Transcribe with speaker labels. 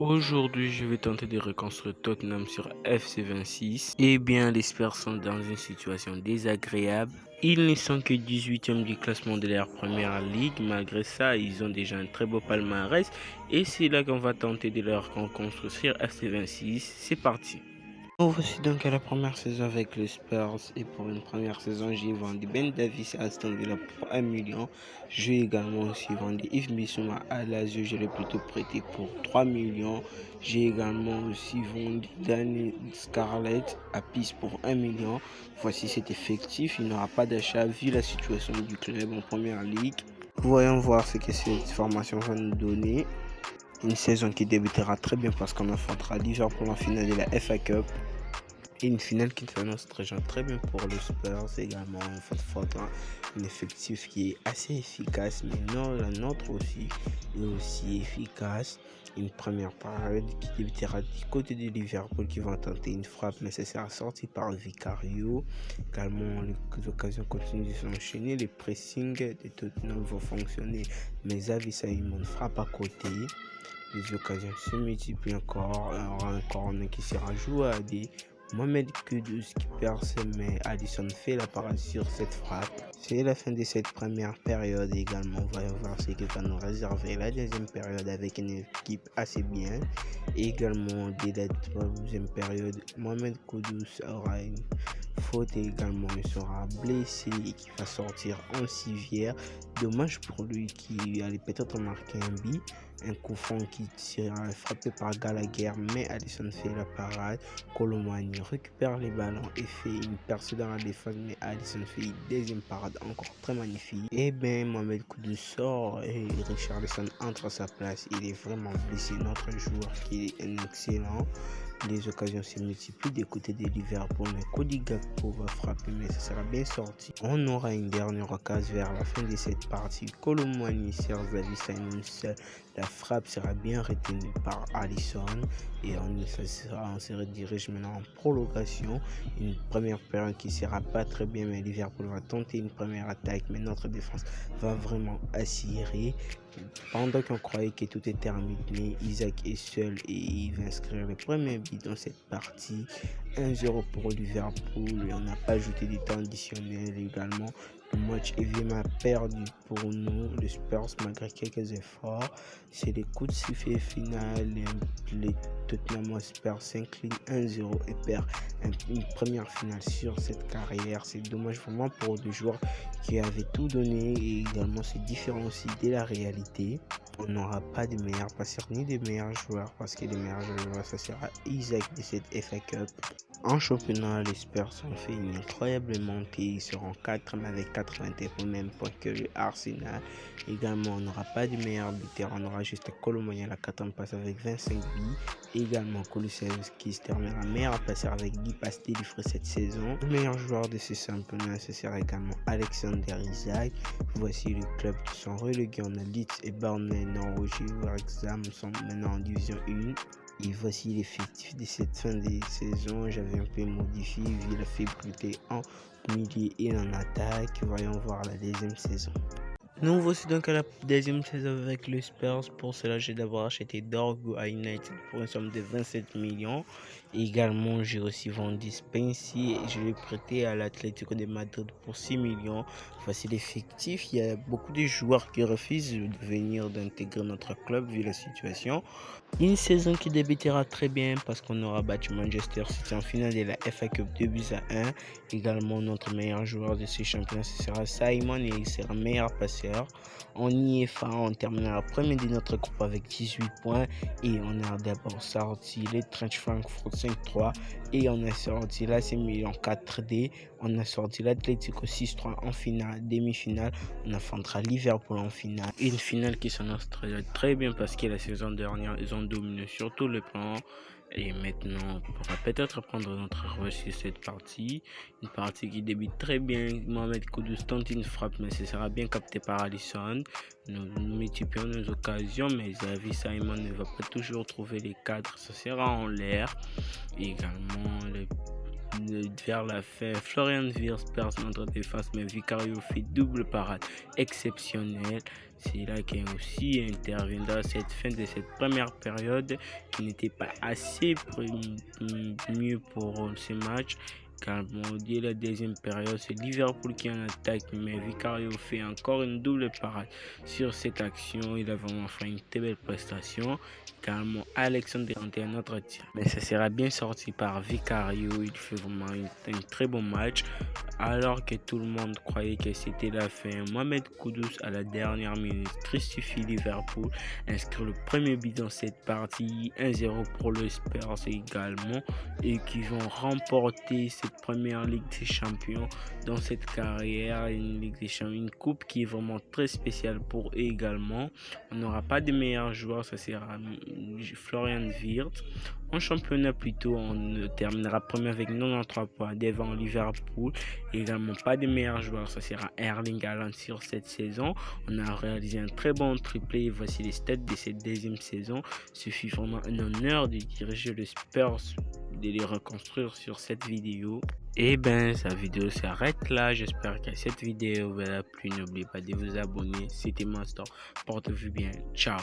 Speaker 1: Aujourd'hui, je vais tenter de reconstruire Tottenham sur FC26. Eh bien, les Spurs sont dans une situation désagréable. Ils ne sont que 18e du classement de leur première ligue. Malgré ça, ils ont déjà un très beau palmarès. Et c'est là qu'on va tenter de leur reconstruire sur FC26. C'est parti. Nous voici donc à la première saison avec les Spurs et pour une première saison j'ai vendu Ben Davis à Aston Villa pour 1 million. J'ai également aussi vendu Yves Bissouma à Lazio, je l'ai plutôt prêté pour 3 millions. J'ai également aussi vendu Danny Scarlett à Pise pour 1 million. Voici cet effectif, il n'aura pas d'achat vu la situation du club en première ligue. Voyons voir ce que cette formation va nous donner. Une saison qui débutera très bien parce qu'on affrontera Liverpool en finale de la FA Cup. Et une finale qui s'annonce très bien pour les Spurs également. Il faudra un effectif qui est assez efficace, mais non, la nôtre aussi est aussi efficace. Une première période qui débutera du côté de Liverpool qui va tenter une frappe, mais ça sera sorti par Vicario. Également, les occasions continuent de s'enchaîner. Les pressings de Tottenham vont fonctionner, mais Xavi Simons frappe à côté. Les occasions se multiplient encore. Un corner qui sera joué à des Mohamed Kudus qui perce, mais Alisson fait la parade sur cette frappe. C'est la fin de cette première période également. On va voir ce qui va nous réserver la deuxième période avec une équipe assez bien. Et également, dès la troisième période, Mohamed Kudus aura une faute et également il sera blessé et qui va sortir en civière. Dommage pour lui qui allait peut-être marquer un but. Un coup franc qui sera frappé par Gallagher, mais Alisson fait la parade. Colomani récupère les ballons et fait une percée dans la défense, mais Alisson fait une deuxième parade encore très magnifique. Et bien, Mohamed Kudus sort et Richarlison entre à sa place. Il est vraiment blessé, notre joueur qui est un excellent. Les occasions se multiplient des côtés de Liverpool, mais Cody Gakpo va frapper, mais ça sera bien sorti. On aura une dernière occasion vers la fin de cette partie. Colomani sert Xavi Simons seul. La frappe sera bien retenue par Alisson et on se redirige maintenant en prolongation. Une première période qui sera pas très bien, mais Liverpool va tenter une première attaque, mais notre défense va vraiment assurer. Pendant qu'on croyait que tout est terminé, Isaac est seul et il va inscrire le premier but dans cette partie. 1-0 pour Liverpool et on n'a pas ajouté du temps additionnel également. Le match est vraiment perdu pour nous, les Spurs, malgré quelques efforts. C'est les coups de sifflet final. Les Tottenham Hotspur s'incline 1-0 et perd une première finale sur cette carrière. C'est dommage vraiment pour des joueurs qui avaient tout donné et également se différencient de la réalité. On n'aura pas de meilleurs passeurs ni de meilleurs joueurs parce que les meilleurs joueurs, ça sera Isaac de cette FA Cup. En championnat, les Spurs ont fait une incroyable montée. Ils seront 4 avec 81 au même point que le Arsenal. Également, on n'aura pas de meilleur buteur. On aura juste Colomani à la 4e passe avec 25 buts. Également, Kulusevski qui se terminera meilleur passeur avec 10 passes délivrées cette saison. Le meilleur joueur de ce championnat, ce sera également Alexander Isak. Voici les clubs qui sont relégués. On a Leeds et Burnley, Norwich et Wrexham sont maintenant en division 1. Et voici l'effectif de cette fin de saison. J'avais un peu modifié vu la fébrilité en milieu et en attaque. Voyons voir la deuxième saison. Nous voici donc à la deuxième saison avec les Spurs. Pour cela, j'ai d'abord acheté Dorgu à United pour une somme de 27 millions. Également, j'ai aussi vendu Spency et je l'ai prêté à l'Atlético de Madrid pour 6 millions. Voici l'effectif. Il y a beaucoup de joueurs qui refusent de venir d'intégrer notre club vu la situation. Une saison qui débutera très bien parce qu'on aura battu Manchester City en finale de la FA Cup 2-1. Également, notre meilleur joueur de ce championnat, ce sera Simon et il sera meilleur passeur. En IFA, on terminera premier de notre groupe avec 18 points et on a d'abord sorti les Trench Frankfurt 5-3 et on a sorti l'AC Milan 4D. On a sorti l'Atlético 6-3 en finale, demi-finale. On affrontera Liverpool en finale. Une finale qui s'annonce très bien parce que la saison dernière, ils ont dominé sur tous les plans. Et maintenant, on pourra peut-être prendre notre revanche sur cette partie. Une partie qui débute très bien. Mohamed Kudus tente une frappe, mais ce sera bien capté par Alisson. Nous multiplions nos occasions, mais Xavi Simon ne va pas toujours trouver les cadres. Ça sera en l'air. Et également, vers la fin, Florian Wirtz perd notre défense, mais Vicario fait double parade exceptionnelle. C'est là qu'il aussi interviendra cette fin de cette première période qui n'était pas assez mieux pour ce match. Car dès la deuxième période, c'est Liverpool qui en attaque, mais Vicario fait encore une double parade sur cette action. Il a vraiment fait une très belle prestation. Car Alexandre tenté un autre tir, mais ça sera bien sorti par Vicario. Il fait vraiment un très bon match. Alors que tout le monde croyait que c'était la fin, Mohamed Kudus à la dernière minute justifie Liverpool, inscrit le premier but dans cette partie, 1-0 pour le Spurs également, et qui vont remporter cette première Ligue des Champions dans cette carrière, une Ligue des Champions, une coupe qui est vraiment très spéciale pour eux également. On n'aura pas de meilleurs joueurs, ça sera Florian Wirtz. En championnat plutôt, on terminera premier avec 93 points devant Liverpool. Également pas de meilleurs joueurs, ça sera Erling Haaland sur cette saison. On a réalisé un très bon triplé. Voici les stats de cette deuxième saison. Ce fut vraiment un honneur de diriger le Spurs, de les reconstruire sur cette vidéo. Et ben, sa vidéo s'arrête là. J'espère que cette vidéo vous a plu. N'oubliez pas de vous abonner. C'était Master. Portez-vous bien. Ciao.